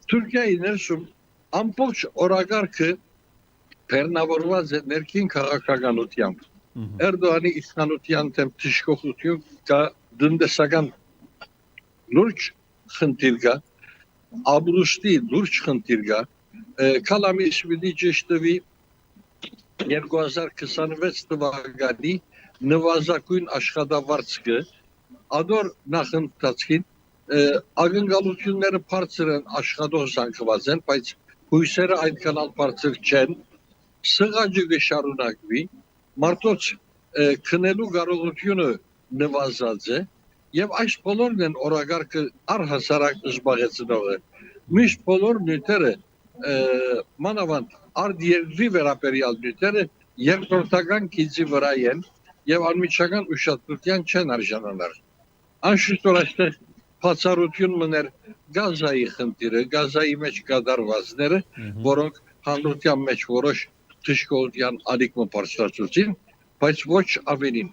Թուրքիայի ներսում ամբողջ օրագարկը բեռնավորված է ներքին քաղաքականությամբ։ Էրդողանի իշխանության դեմ թշկողություն կա, տնտեսական լուրջ խնդիր կա, Աբրուստի լուրջ խնդիր կա, Կալամիս պիտի ճշտվի 2026 թվականի նվազագույն աշխատավարձը, ադոր նախընթացքին ակնկալությունները բարձր են, աշխատող զանգված են, բայց հույսերը այդքան բարձր չեն, սղաճը կշարունակվի, մարդոց քնելու կարողությունը նվազած է, եւ այս բոլորն են օրագարկը առհասարակ զբաղեցնողը։ Միշտ բոլոր նյութերը մանավանդ արտերկրի վերաբերյալ նյութերը երկրորդական գիծի վրա են եւ անմիջական ուշադրության չեն արժանանալ։ Անշուշտ որ այստեղ բացառություն մներ գազայի խնդիրը, գազայի մեջ կատարվածները, որոնք հանրության մեջ որոշ թշկողության ալիք բարձրացուցին, բայց ոչ ավելին։